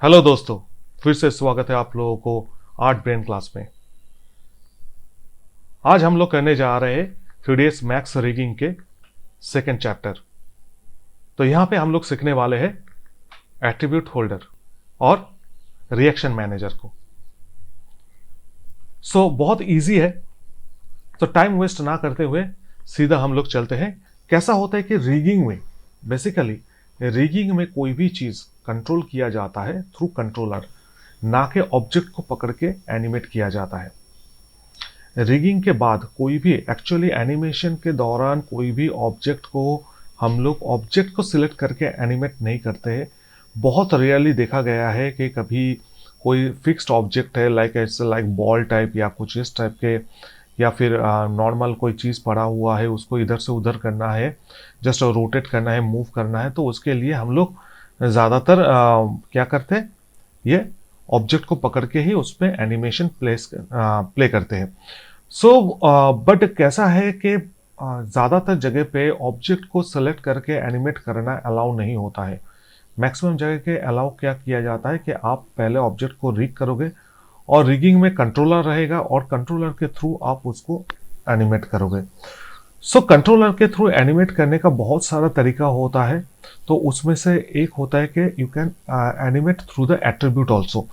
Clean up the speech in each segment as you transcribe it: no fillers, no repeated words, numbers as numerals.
Hello दोस्तों, फिर से स्वागत है आप लोगों को आर्ट ब्रेन क्लास में। आज हम लोग करने जा रहे हैं 3ds मैक्स रिगिंग के सेकंड चैप्टर। तो यहां पे हम लोग सीखने वाले हैं एट्रीब्यूट होल्डर और रिएक्शन मैनेजर को। बहुत इजी है, तो टाइम वेस्ट ना करते हुए सीधा हम लोग चलते हैं। कैसा होता है कि रिगिंग में बेसिकली रिगिंग में कोई भी चीज कंट्रोल किया जाता है थ्रू कंट्रोलर, ना के ऑब्जेक्ट को पकड़ के एनिमेट किया जाता है। रिगिंग के बाद कोई भी एक्चुअली एनिमेशन के दौरान कोई भी ऑब्जेक्ट को हम लोग ऑब्जेक्ट को सिलेक्ट करके एनिमेट नहीं करते हैं। बहुत रेयरली देखा गया है कि कभी कोई फिक्स्ड ऑब्जेक्ट है लाइक बॉल टाइप या कुछ इस टाइप के, या फिर नॉर्मल कोई चीज़ पड़ा हुआ है उसको इधर से उधर करना है, जस्ट रोटेट करना है, मूव करना है, तो उसके लिए हम लोग ज़्यादातर क्या करते हैं, ये ऑब्जेक्ट को पकड़ के ही उस पर एनिमेशन प्ले करते हैं। बट कैसा है कि ज़्यादातर जगह पे ऑब्जेक्ट को सेलेक्ट करके एनिमेट करना अलाउ नहीं होता है। मैक्सिमम जगह के अलाउ क्या किया जाता है कि आप पहले ऑब्जेक्ट को रिग करोगे और रिगिंग में कंट्रोलर रहेगा और कंट्रोलर के थ्रू आप उसको एनिमेट करोगे। कंट्रोलर के थ्रू एनिमेट करने का बहुत सारा तरीका होता है, तो उसमें से एक होता है कि you can animate through the attribute also.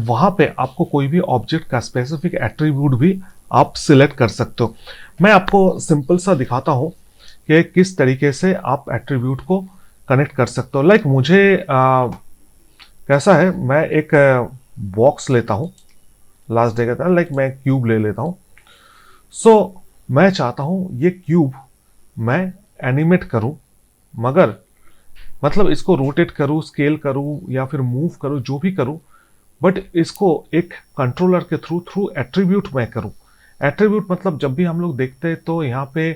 वहां पे आपको कोई भी ऑब्जेक्ट का स्पेसिफिक एट्रीब्यूट भी आप सिलेक्ट कर सकते हो। मैं आपको सिंपल सा दिखाता हूं कि किस तरीके से आप एट्रीब्यूट को कनेक्ट कर सकते हो। लाइक मुझे कैसा है, मैं एक बॉक्स लेता हूं, लास्ट डे का लाइक मैं क्यूब ले लेता हूं। मैं चाहता हूं ये क्यूब मैं एनिमेट करूं, मगर मतलब इसको रोटेट करूं, स्केल करूं या फिर मूव करूं, जो भी करूं, बट इसको एक कंट्रोलर के थ्रू एट्रीब्यूट मैं करूं। एट्रीब्यूट मतलब जब भी हम लोग देखते हैं तो यहाँ पे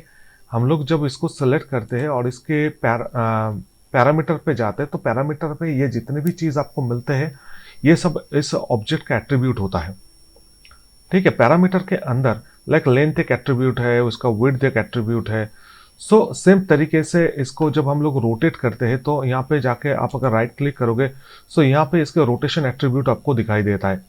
हम लोग जब इसको सेलेक्ट करते हैं और इसके पैरामीटर पे जाते हैं, तो पैरामीटर पे ये जितने भी चीज आपको मिलते हैं ये सब इस ऑब्जेक्ट का एट्रीब्यूट होता है। ठीक है, पैरामीटर के अंदर लाइक लेंथ एक एट्रीब्यूट है, उसका विड्थ एक एट्रीब्यूट है। सेम तरीके से इसको जब हम लोग रोटेट करते हैं तो यहाँ पे जाके आप अगर राइट क्लिक करोगे यहाँ पे इसके रोटेशन एट्रीब्यूट आपको दिखाई देता है।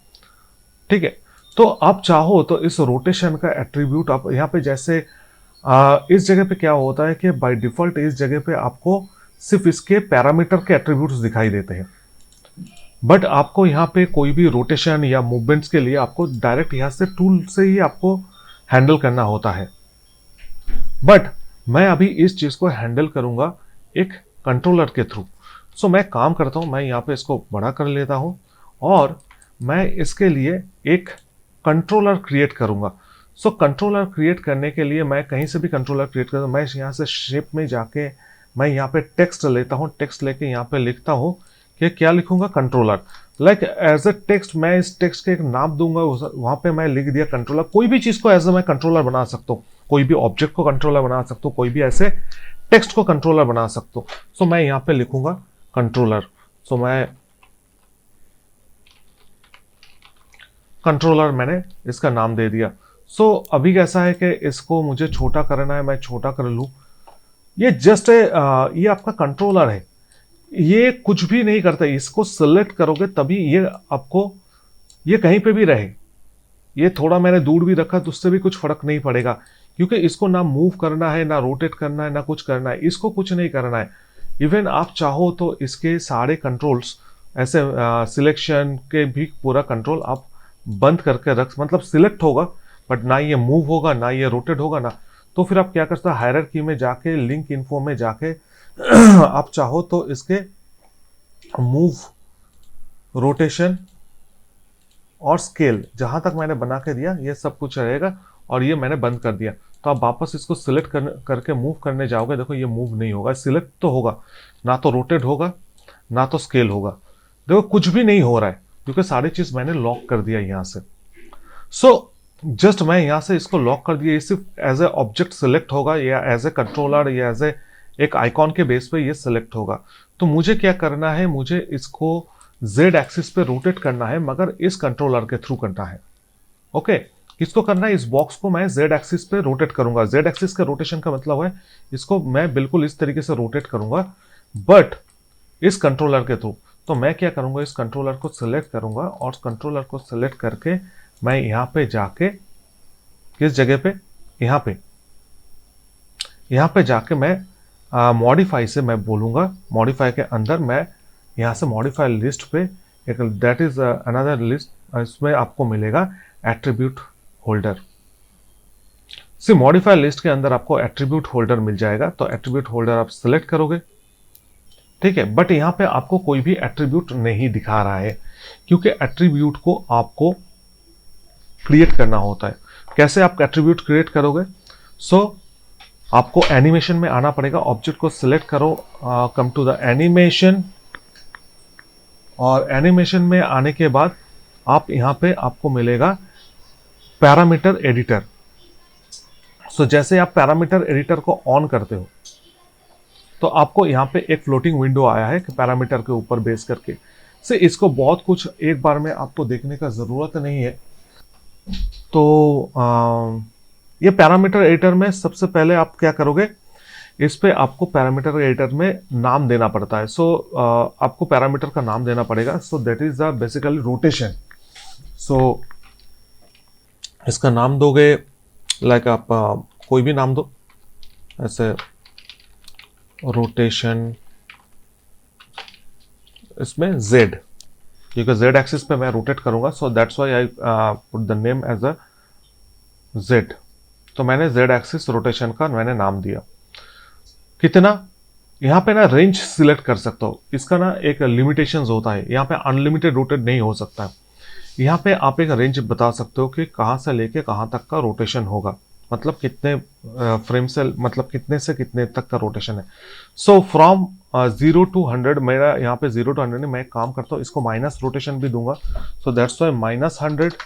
ठीक है, तो आप चाहो तो इस रोटेशन का एट्रीब्यूट आप यहाँ पे जैसे इस जगह पे क्या होता है कि बाय डिफॉल्ट इस जगह पे आपको सिर्फ इसके पैरामीटर के एट्रीब्यूट्स दिखाई देते हैं, बट आपको यहाँ पे कोई भी रोटेशन या मूवमेंट्स के लिए आपको डायरेक्ट यहाँ से टूल से ही आपको हैंडल करना होता है। बट मैं अभी इस चीज को हैंडल करूंगा एक कंट्रोलर के थ्रू। मैं काम करता हूं, मैं यहाँ पे इसको बड़ा कर लेता हूं और मैं इसके लिए एक कंट्रोलर क्रिएट करूंगा। कंट्रोलर क्रिएट करने के लिए मैं कहीं से भी कंट्रोलर क्रिएट करता हूं। मैं यहाँ से शेप में जाके मैं यहाँ पे टेक्स्ट लेता हूँ, टेक्स्ट लेके यहाँ पे लिखता हूँ कि क्या लिखूंगा, controller. Like as a text मैं इस टेक्स्ट के एक नाम दूंगा, वहां पे मैं लिख दिया कंट्रोलर। कोई भी चीज को एज ए मैं कंट्रोलर बना सकता हूँ, कोई भी ऑब्जेक्ट को कंट्रोलर बना सकता हूँ, कोई भी ऐसे टेक्स्ट को कंट्रोलर बना सकता हूँ। मैं यहाँ पे लिखूंगा कंट्रोलर। मैं कंट्रोलर मैंने इसका नाम दे दिया। अभी कैसा है कि इसको मुझे छोटा करना है, मैं छोटा कर लूं। ये जस्ट ये आपका कंट्रोलर है, ये कुछ भी नहीं करता। इसको सिलेक्ट करोगे तभी ये आपको ये कहीं पे भी रहे। ये थोड़ा मैंने दूर भी रखा तो उससे भी कुछ फर्क नहीं पड़ेगा, क्योंकि इसको ना मूव करना है, ना रोटेट करना है, ना कुछ करना है, इसको कुछ नहीं करना है। इवन आप चाहो तो इसके सारे कंट्रोल्स ऐसे सिलेक्शन के भी पूरा कंट्रोल आप बंद करके रख, मतलब सिलेक्ट होगा बट ना ये मूव होगा ना ये रोटेट होगा ना। तो फिर आप क्या करते हो, हायरार्की में जाके लिंक इन्फो में जाके आप चाहो तो इसके मूव, रोटेशन और स्केल जहां तक मैंने बना के दिया ये सब कुछ रहेगा, और ये मैंने बंद कर दिया। तो आप वापस इसको सिलेक्ट करके मूव करने जाओगे, देखो ये मूव नहीं होगा, सिलेक्ट तो होगा, ना तो रोटेट होगा ना तो स्केल होगा। देखो कुछ भी नहीं हो रहा है क्योंकि सारी चीज मैंने लॉक कर दिया यहाँ से। जस्ट मैं यहाँ से इसको लॉक कर दिया, ये सिर्फ एज ए ऑब्जेक्ट सिलेक्ट होगा या एज ए कंट्रोलर या एज ए एक आइकॉन के बेस पे ये सिलेक्ट होगा। तो मुझे क्या करना है, मुझे इसको Z एक्सिस पे रोटेट करना है, मगर इस कंट्रोलर के थ्रू करना है। ओके, किसको करना है, इस बॉक्स को मैं Z एक्सिस पे रोटेट करूंगा। Z एक्सिस का रोटेशन का मतलब है इसको मैं बिल्कुल इस तरीके से रोटेट करूंगा, बट इस कंट्रोलर के थ्रू। तो मैं क्या करूँगा, इस कंट्रोलर को सिलेक्ट करूँगा और कंट्रोलर को सिलेक्ट करके मैं यहाँ पे जाके किस जगह पे, यहाँ पे जाके मैं मॉडिफाई से मैं बोलूँगा, मॉडिफाई के अंदर मैं यहाँ से मॉडिफाई लिस्ट पे एक दैट इज अनदर लिस्ट, इसमें आपको मिलेगा एट्रीब्यूट होल्डर। सी मॉडिफाई लिस्ट के अंदर आपको एट्रीब्यूट होल्डर मिल जाएगा, तो एट्रीब्यूट होल्डर आप सिलेक्ट करोगे, ठीक है। बट यहाँ पे आपको कोई भी एट्रीब्यूट नहीं दिखा रहा है, क्योंकि एट्रीब्यूट को आपको क्रिएट करना होता है। कैसे आप एट्रीब्यूट क्रिएट करोगे? आपको एनिमेशन में आना पड़ेगा, ऑब्जेक्ट को सिलेक्ट करो, कम टू द एनिमेशन, और एनिमेशन में आने के बाद आप यहाँ पे आपको मिलेगा पैरामीटर एडिटर। जैसे आप पैरामीटर एडिटर को ऑन करते हो तो आपको यहाँ पे एक फ्लोटिंग विंडो आया है कि पैरामीटर के ऊपर बेस करके से इसको बहुत कुछ एक बार में आपको देखने का ज़रूरत नहीं है। तो ये पैरामीटर एडिटर में सबसे पहले आप क्या करोगे, इस पे आपको पैरामीटर एडिटर में नाम देना पड़ता है। आपको पैरामीटर का नाम देना पड़ेगा। That is basically rotation. इसका नाम दोगे लाइक आप कोई भी नाम दो, ऐसे रोटेशन, इसमें Z, क्योंकि Z एक्सिस पे मैं रोटेट करूंगा, so that's why I put the name as a Z। तो मैंने Z एक्सिस रोटेशन का मैंने नाम दिया। कितना, यहाँ पे ना रेंज सिलेक्ट कर सकते हो, इसका ना एक लिमिटेशंस होता है, यहाँ पे अनलिमिटेड रोटेट नहीं हो सकता है। यहाँ पे आप एक रेंज बता सकते हो कि कहाँ से लेके कहाँ तक का रोटेशन होगा, मतलब कितने फ्रेम से, मतलब कितने से कितने तक का रोटेशन है। फ्रॉम 0 to 100, मेरा यहाँ पे 0 to 100 में मैं काम करता हूँ, इसको माइनस रोटेशन भी दूंगा। दैट्स वाई -100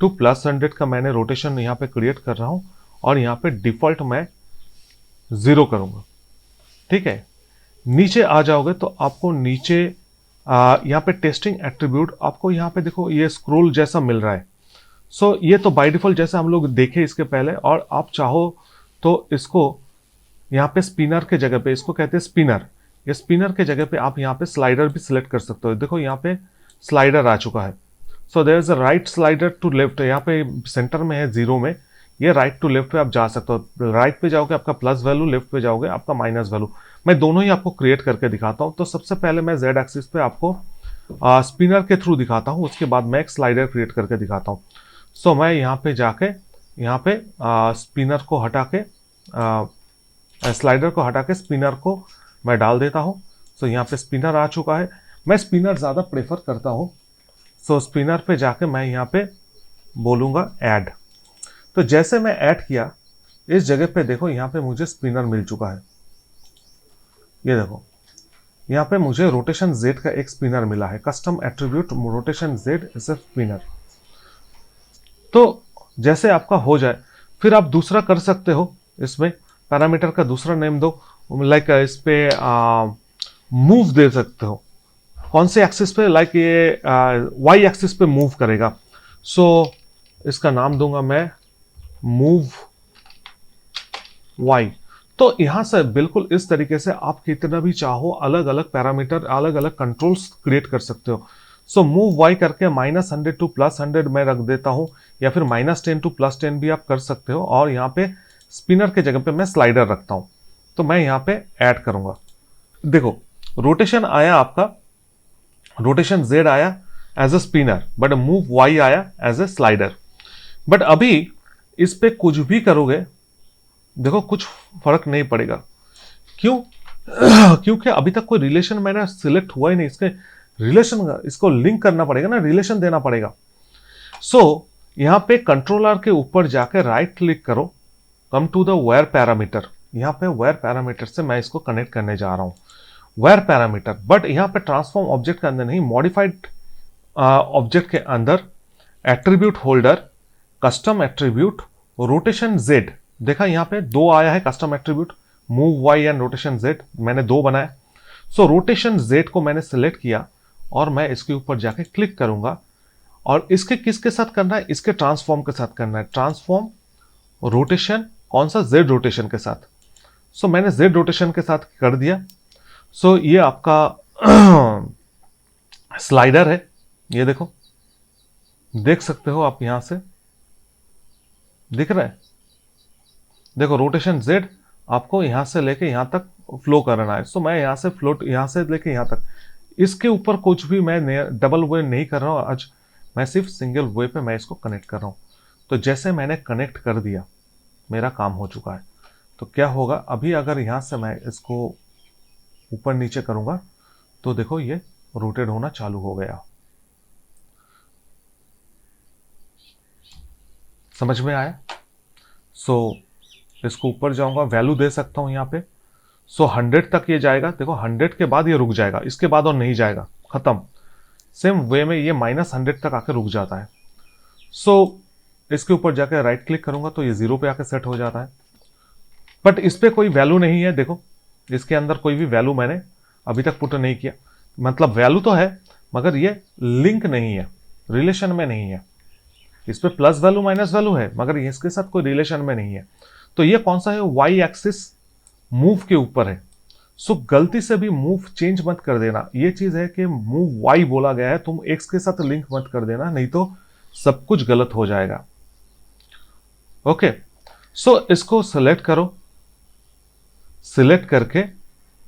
to +100 का मैंने रोटेशन यहाँ पे क्रिएट कर रहा हूँ, और यहाँ पे डिफॉल्ट मैं 0 करूँगा, ठीक है। नीचे आ जाओगे तो आपको नीचे यहाँ पे टेस्टिंग एट्रीब्यूट, आपको यहाँ पे देखो ये स्क्रोल जैसा मिल रहा है। ये तो बाय डिफॉल्ट जैसे हम लोग देखे इसके पहले, और आप चाहो तो इसको यहाँ पे स्पिनर के जगह पे, इसको कहते हैं स्पिनर, ये स्पिनर के जगह पे आप यहाँ पे स्लाइडर भी सिलेक्ट कर सकते हो। देखो यहाँ पे स्लाइडर आ चुका है। There is a right slider to left, यहाँ पे सेंटर में है 0 में, ये राइट टू लेफ्ट पे आप जा सकते हो। राइट पे जाओगे आपका प्लस वैल्यू, लेफ्ट पे जाओगे आपका माइनस वैल्यू। मैं दोनों ही आपको क्रिएट करके दिखाता हूँ। तो सबसे पहले मैं Z एक्सिस पे आपको स्पिनर के थ्रू दिखाता हूँ, उसके बाद मैं एक स्लाइडर क्रिएट करके दिखाता हूँ। मैं यहाँ पे जाके यहाँ पे स्पिनर को हटा के स्लाइडर को हटा के स्पिनर को मैं डाल देता हूँ। यहाँ पे स्पिनर आ चुका है। मैं स्पिनर ज़्यादा प्रेफर करता हूँ। स्पिनर पे जाके मैं यहाँ पे बोलूँगा ऐड। तो जैसे मैं ऐड किया, इस जगह पे देखो यहाँ पे मुझे स्पिनर मिल चुका है। ये देखो यहाँ पे मुझे रोटेशन Z का एक स्पिनर मिला है, custom attribute rotation Z is a spinner. तो जैसे आपका हो जाए, फिर आप दूसरा कर सकते हो, इसमें पैरामीटर का दूसरा नेम दो, लाइक इस पे मूव दे सकते हो। कौन से एक्सिस पे, लाइक ये Y एक्सिस पे मूव करेगा। इसका नाम दूंगा मैं मूव Y। तो यहां से बिल्कुल इस तरीके से आप कितना भी चाहो अलग अलग पैरामीटर, अलग अलग कंट्रोल्स क्रिएट कर सकते हो। मूव Y करके -100 to +100 मैं रख देता हूं, या फिर -10 to +10 भी आप कर सकते हो। और यहाँ पे स्पिनर के जगह पे मैं स्लाइडर रखता हूं। तो मैं यहाँ पे ऐड करूंगा। देखो रोटेशन आया आपका, रोटेशन Z आया as a spinner, but move Y आया एज अ स्लाइडर। बट अभी इस पे कुछ भी करोगे, देखो कुछ फर्क नहीं पड़ेगा। क्यों? क्योंकि अभी तक कोई रिलेशन मैंने सिलेक्ट हुआ ही नहीं। इसके रिलेशन, इसको लिंक करना पड़ेगा ना, रिलेशन देना पड़ेगा। यहां पे कंट्रोलर के ऊपर जाकर राइट क्लिक करो, come to the where parameter. यहां पे वेयर पैरामीटर से मैं इसको कनेक्ट करने जा रहा हूं, वेयर पैरामीटर। बट यहां पे ट्रांसफॉर्म ऑब्जेक्ट के अंदर नहीं, मॉडिफाइड ऑब्जेक्ट के अंदर attribute holder, custom attribute, rotation Z। देखा यहाँ पे 2 आया है custom attribute, move Y and rotation Z, मैंने 2 बनाया। रोटेशन Z को मैंने सिलेक्ट किया और मैं इसके ऊपर जाके क्लिक करूंगा। और इसके किसके साथ करना है? इसके ट्रांसफॉर्म के साथ करना है। ट्रांसफॉर्म रोटेशन, कौन सा? Z रोटेशन के साथ। मैंने Z रोटेशन के साथ कर दिया। ये आपका स्लाइडर है, ये देखो, देख सकते हो आप, यहां से दिख रहा है, देखो रोटेशन Z आपको यहां से लेके यहां तक फ्लो करना है। सो मैं यहां से फ्लोट, यहां से लेके यहां तक, इसके ऊपर कुछ भी मैं डबल वे नहीं कर रहा हूं आज, मैं सिर्फ सिंगल वे पे मैं इसको कनेक्ट कर रहा हूं। तो जैसे मैंने कनेक्ट कर दिया, मेरा काम हो चुका है। तो क्या होगा, अभी अगर यहां से मैं इसको ऊपर नीचे करूंगा तो देखो ये रोटेट होना चालू हो गया। समझ में आया? सो इसको ऊपर जाऊंगा, वैल्यू दे सकता हूं यहां पे। सो 100 तक ये जाएगा, देखो 100 के बाद ये रुक जाएगा, इसके बाद और नहीं जाएगा, खत्म। सेम वे में ये -100 तक आके रुक जाता है। सो इसके ऊपर जाकर राइट क्लिक करूंगा तो ये 0 पे आके सेट हो जाता है। बट इस पे कोई वैल्यू नहीं है, देखो इसके अंदर कोई भी वैल्यू मैंने अभी तक पुट नहीं किया। मतलब वैल्यू तो है मगर ये लिंक नहीं है, रिलेशन में नहीं है। इस पे प्लस वैल्यू माइनस वैल्यू है मगर इसके साथ कोई रिलेशन में नहीं है। तो ये कौन सा है, वाई एक्सिस मूव के ऊपर है। सो गलती से भी मूव चेंज मत कर देना। ये चीज है कि मूव वाई बोला गया है, तुम एक्स के साथ लिंक मत कर देना, नहीं तो सब कुछ गलत हो जाएगा। ओके, सो इसको सिलेक्ट करो, सिलेक्ट करके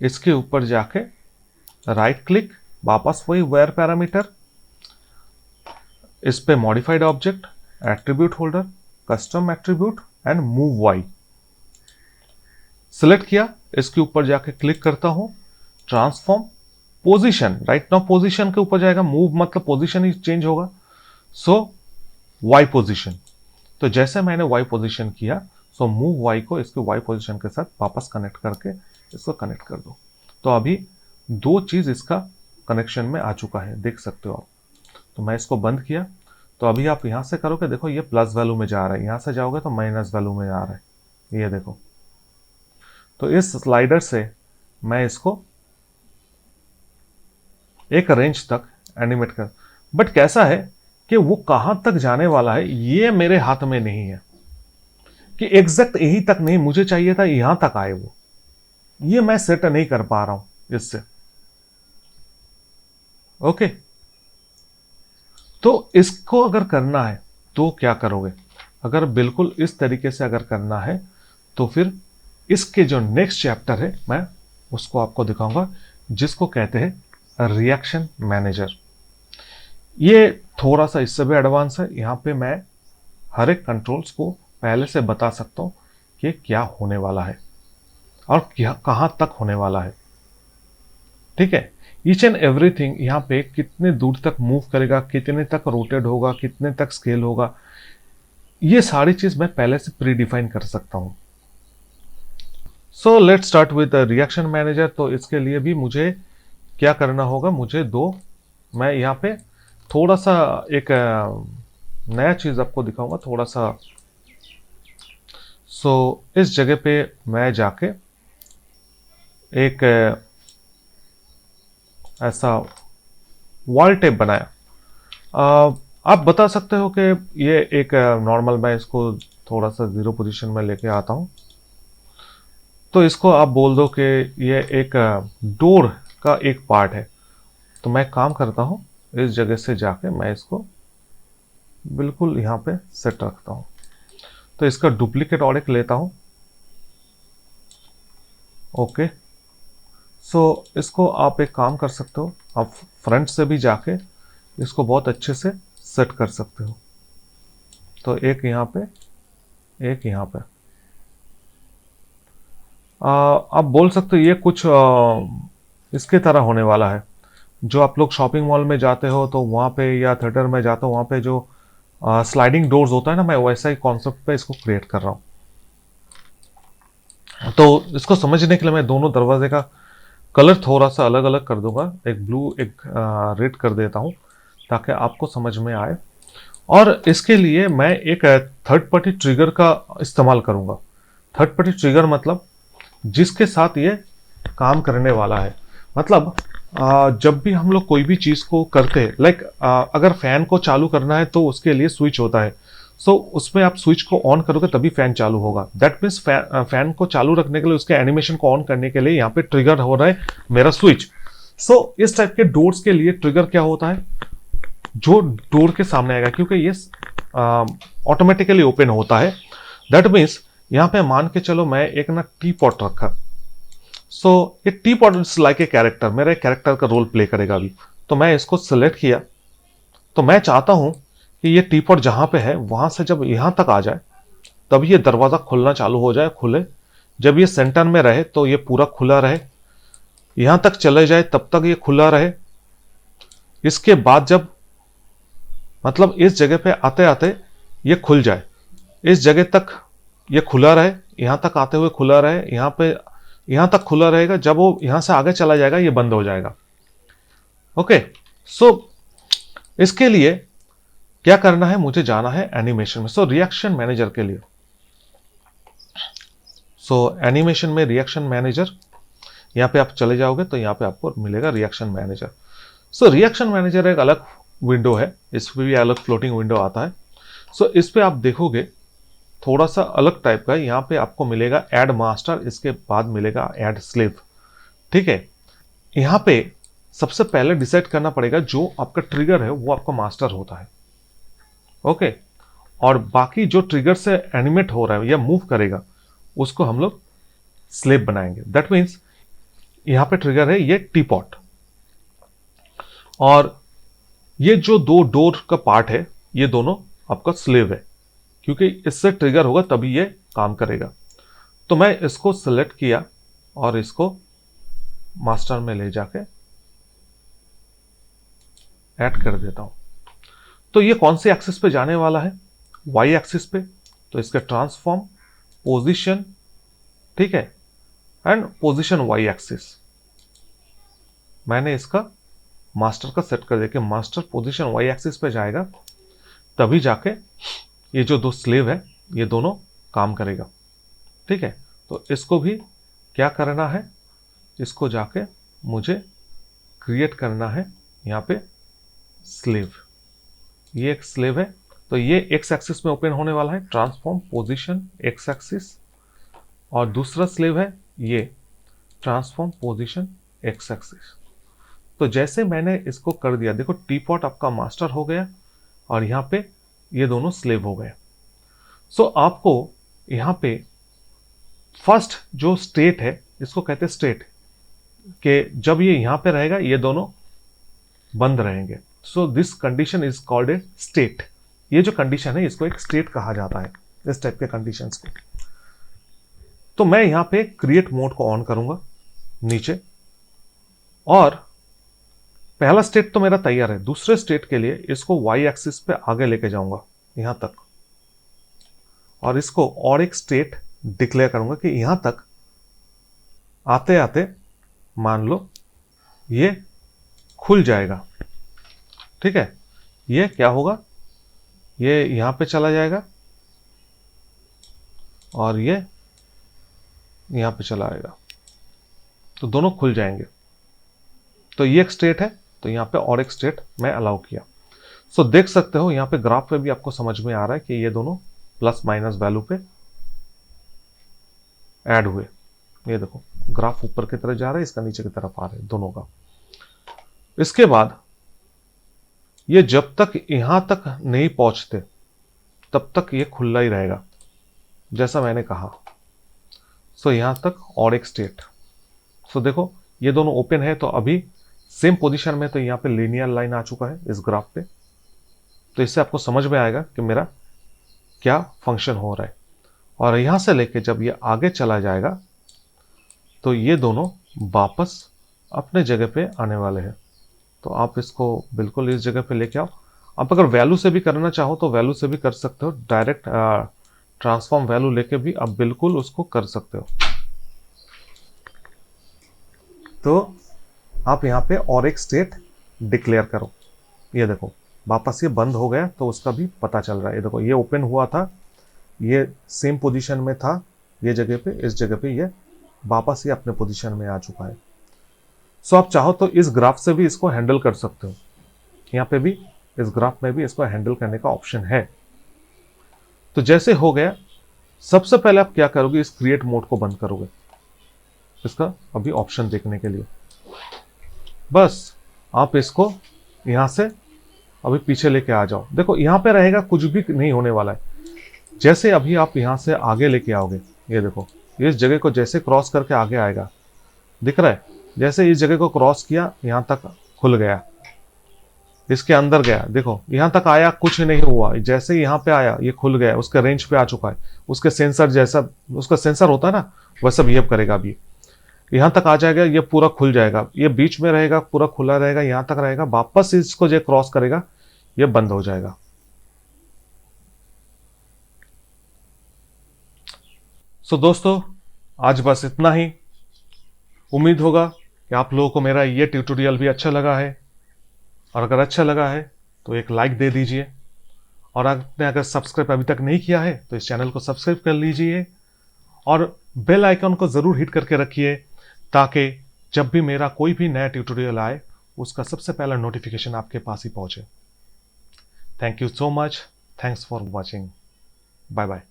इसके ऊपर जाके राइट क्लिक, वापस वही वेयर पैरामीटर, इस पे modified object, attribute holder, custom attribute and move Y select किया। इसके ऊपर जाके क्लिक करता हूं, transform position, right now position के ऊपर जाएगा, मूव मतलब पोजीशन ही चेंज होगा। सो वाई पोजीशन, तो जैसे मैंने वाई पोजीशन किया, सो मूव वाई को इसके वाई पोजीशन के साथ वापस कनेक्ट करके इसको कनेक्ट कर दो। तो अभी दो चीज इसका कनेक्शन में आ चुका है, देख सकते हो आप। तो मैं इसको बंद किया, तो अभी आप यहां से करोगे, देखो ये प्लस वैल्यू में जा रहा है, यहां से जाओगे तो माइनस वैल्यू में आ रहा है, ये देखो। तो इस स्लाइडर से मैं इसको एक रेंज तक एनिमेट कर, बट कैसा है कि वो कहां तक जाने वाला है ये मेरे हाथ में नहीं है, कि एग्जैक्ट यहीं तक नहीं, मुझे चाहिए था यहां तक आए वो, ये मैं सेट नहीं कर पा रहा हूं इससे। ओके, तो इसको अगर करना है तो क्या करोगे, अगर बिल्कुल इस तरीके से अगर करना है तो फिर इसके जो नेक्स्ट चैप्टर है मैं उसको आपको दिखाऊंगा, जिसको कहते हैं रिएक्शन मैनेजर। ये थोड़ा सा इससे भी एडवांस है, यहां पे मैं हर एक कंट्रोल्स को पहले से बता सकता हूं कि क्या होने वाला है और क्या कहां तक होने वाला है। ठीक है, ईच एंड एवरीथिंग यहां पे कितने दूर तक मूव करेगा, कितने तक रोटेट होगा, कितने तक स्केल होगा, ये सारी चीज मैं पहले से प्री डिफाइन कर सकता हूं। So let's start with reaction manager. तो इसके लिए भी मुझे क्या करना होगा, मुझे मैं यहाँ पे थोड़ा सा एक नया चीज आपको दिखाऊंगा थोड़ा सा। सो इस जगह पे मैं जाके एक ऐसा वॉल टेप बनाया। आप बता सकते हो कि ये एक नॉर्मल, मैं इसको थोड़ा सा 0 पोजीशन में लेके आता हूं, तो इसको आप बोल दो कि ये एक डोर का एक पार्ट है। तो मैं काम करता हूं, इस जगह से जाके मैं इसको बिल्कुल यहां पे सेट रखता हूं। तो इसका डुप्लीकेट और एक लेता हूं। ओके, सो इसको आप एक काम कर सकते हो, आप फ्रंट से भी जाके इसको बहुत अच्छे से सेट कर सकते हो। तो एक यहां पे, एक यहां पे। आप बोल सकते हो ये कुछ इसके तरह होने वाला है, जो आप लोग शॉपिंग मॉल में जाते हो तो वहाँ पे, या थिएटर में जाते हो वहाँ पे जो स्लाइडिंग डोर्स होता है ना, मैं वैसा ही कॉन्सेप्ट पे इसको क्रिएट कर रहा हूँ। तो इसको समझने के लिए मैं दोनों दरवाजे का कलर थोड़ा सा अलग अलग कर दूंगा, एक ब्लू एक रेड कर देता हूँ ताकि आपको समझ में आए। और इसके लिए मैं एक थर्ड पार्टी ट्रिगर का इस्तेमाल करूंगा। थर्ड पार्टी ट्रिगर मतलब जिसके साथ ये काम करने वाला है। मतलब जब भी हम लोग कोई भी चीज को करते हैं, लाइक अगर फैन को चालू करना है तो उसके लिए स्विच होता है। सो उसमें आप स्विच को ऑन करोगे तभी फैन चालू होगा। दैट मीन्स फैन को चालू रखने के लिए, उसके एनिमेशन को ऑन करने के लिए यहाँ पे ट्रिगर हो रहा है मेरा स्विच। सो इस टाइप के डोर्स के लिए ट्रिगर क्या होता है, जो डोर के सामने आएगा, क्योंकि ये ऑटोमेटिकली ओपन होता है। दैट मीन्स यहां पे मान के चलो मैं एक ना टी पॉट रखा, सो ये T pot is like a character, मेरा कैरेक्टर का रोल प्ले करेगा अभी। तो मैं इसको सिलेक्ट किया, तो मैं चाहता हूं कि ये टी पॉट जहां पे है वहां से जब यहां तक आ जाए तब ये दरवाजा खुलना चालू हो जाए, खुले। जब ये सेंटर में रहे तो ये पूरा खुला रहे, यहां तक चले जाए तब तक ये खुला रहे। इसके बाद जब मतलब इस जगह पे आते आते ये खुल जाए, इस जगह तक ये खुला रहे, यहां तक आते हुए खुला रहे, यहां तक खुला रहेगा। जब वो यहां से आगे चला जाएगा ये बंद हो जाएगा। ओके, सो इसके लिए क्या करना है, मुझे जाना है एनिमेशन में। सो रिएक्शन मैनेजर के लिए, सो एनिमेशन में रिएक्शन मैनेजर, यहां पे आप चले जाओगे तो यहां पे आपको मिलेगा reaction manager. So reaction manager एक अलग विंडो है, इस पे भी अलग फ्लोटिंग विंडो आता है। सो इस पे आप देखोगे थोड़ा सा अलग टाइप का, यहां पे आपको मिलेगा ऐड मास्टर, इसके बाद मिलेगा ऐड स्लेव। ठीक है, यहां पे सबसे पहले डिसाइड करना पड़ेगा जो आपका ट्रिगर है वो आपका मास्टर होता है। ओके, और बाकी जो ट्रिगर से एनिमेट हो रहा है या मूव करेगा उसको हम लोग स्लेव बनाएंगे। दैट मीन्स यहां पे ट्रिगर है ये टी पॉट, और ये जो दो डोर का पार्ट है ये दोनों आपका स्लेव है, क्योंकि इससे ट्रिगर होगा तभी ये काम करेगा। तो मैं इसको सिलेक्ट किया और इसको मास्टर में ले जाके ऐड कर देता हूं। तो ये कौन से एक्सिस पे जाने वाला है, वाई एक्सिस पे। तो इसका ट्रांसफॉर्म, पोजीशन, ठीक है, एंड पोजीशन वाई एक्सिस। मैंने इसका मास्टर का सेट कर दिया कि मास्टर पोजीशन वाई एक्सिस पे जाएगा, तभी जाके ये जो दो स्लेव है ये दोनों काम करेगा। ठीक है, तो इसको भी क्या करना है, इसको जाके मुझे क्रिएट करना है यहां पे स्लेव। ये एक स्लेव है, तो ये एक्स एक्सिस में ओपन होने वाला है, ट्रांसफॉर्म पोजीशन एक्स एक्सिस, और दूसरा स्लेव है ये ट्रांसफॉर्म पोजीशन एक्स एक्सिस। तो जैसे मैंने इसको कर दिया, देखो टी पॉट आपका मास्टर हो गया और यहां पे ये दोनों स्लेव हो गए। सो आपको यहां पे फर्स्ट जो स्टेट है इसको कहते हैं स्टेट, कि जब ये यहां पे रहेगा ये दोनों बंद रहेंगे। So this condition is called a state. ये जो कंडीशन है इसको एक स्टेट कहा जाता है, इस टाइप के कंडीशंस को। तो मैं यहां पे क्रिएट मोड को ऑन करूंगा नीचे, और पहला स्टेट तो मेरा तैयार है। दूसरे स्टेट के लिए इसको वाई एक्सिस पे आगे लेके जाऊंगा यहां तक, और इसको और एक स्टेट डिक्लेयर करूंगा कि यहां तक आते आते मान लो ये खुल जाएगा। ठीक है, ये क्या होगा, ये यहां पे चला जाएगा और ये यहां पे चला आएगा, तो दोनों खुल जाएंगे। तो ये एक स्टेट है, तो यहां पे और एक स्टेट मैं अलाउ किया। सो देख सकते हो यहां पे ग्राफ पे भी आपको समझ में आ रहा है कि ये दोनों प्लस माइनस वैल्यू पे ऐड हुए। ये देखो ग्राफ ऊपर की तरफ जा रहा है, इसका नीचे की तरफ आ रहा है दोनों का। इसके बाद ये जब तक यहां तक नहीं पहुंचते तब तक ये खुला ही रहेगा, जैसा मैंने कहा। सो यहां तक और एक स्टेट। सो देखो ये दोनों ओपन है, तो अभी सेम पोजीशन में, तो यहां पे लीनियर लाइन आ चुका है इस ग्राफ पे। तो इससे आपको समझ में आएगा कि मेरा क्या फंक्शन हो रहा है। और यहां से लेके जब ये आगे चला जाएगा तो ये दोनों वापस अपने जगह पे आने वाले हैं। तो आप इसको बिल्कुल इस जगह पे लेके आओ। आप अगर वैल्यू से भी करना चाहो तो वैल्यू से भी कर सकते हो, डायरेक्ट ट्रांसफॉर्म वैल्यू लेके भी आप बिल्कुल उसको कर सकते हो। तो आप यहाँ पे और एक स्टेट डिक्लेयर करो। ये देखो वापस ये बंद हो गया, तो उसका भी पता चल रहा है। ये देखो ये ओपन हुआ था, ये सेम पोजीशन में था, ये जगह पे, इस जगह पे ये वापस ये अपने पोजीशन में आ चुका है। सो आप चाहो तो इस ग्राफ से भी इसको हैंडल कर सकते हो। यहाँ पे भी इस ग्राफ में भी इसको हैंडल करने का ऑप्शन है। तो जैसे हो गया, सबसे पहले आप क्या करोगे, इस क्रिएट मोड को बंद करोगे, इसका अभी ऑप्शन देखने के लिए। बस आप इसको यहाँ से अभी पीछे लेके आ जाओ। देखो यहाँ पे रहेगा, कुछ भी नहीं होने वाला है। जैसे अभी आप यहाँ से आगे लेके आओगे, ये देखो इस जगह को जैसे क्रॉस करके आगे आएगा, दिख रहा है, जैसे इस जगह को क्रॉस किया यहाँ तक खुल गया, इसके अंदर गया, देखो यहाँ तक आया, कुछ नहीं हुआ, जैसे यहाँ पे आया ये खुल गया, उसके रेंज पे आ चुका है, उसके सेंसर जैसा उसका सेंसर होता है ना, वैसा बिहेव करेगा। अभी यहाँ तक आ जाएगा, ये पूरा खुल जाएगा, ये बीच में रहेगा, पूरा खुला रहेगा, यहाँ तक रहेगा, वापस इसको जो क्रॉस करेगा ये बंद हो जाएगा। सो दोस्तों, आज बस इतना ही। उम्मीद होगा कि आप लोगों को मेरा ये ट्यूटोरियल भी अच्छा लगा है, और अगर अच्छा लगा है तो एक लाइक दे दीजिए, और आपने अगर सब्सक्राइब अभी तक नहीं किया है तो इस चैनल को सब्सक्राइब कर लीजिए, और बेल आइकन को ज़रूर हिट करके रखिए, ताकि जब भी मेरा कोई भी नया ट्यूटोरियल आए उसका सबसे पहला नोटिफिकेशन आपके पास ही पहुंचे। Thank you so much, thanks for watching, bye bye.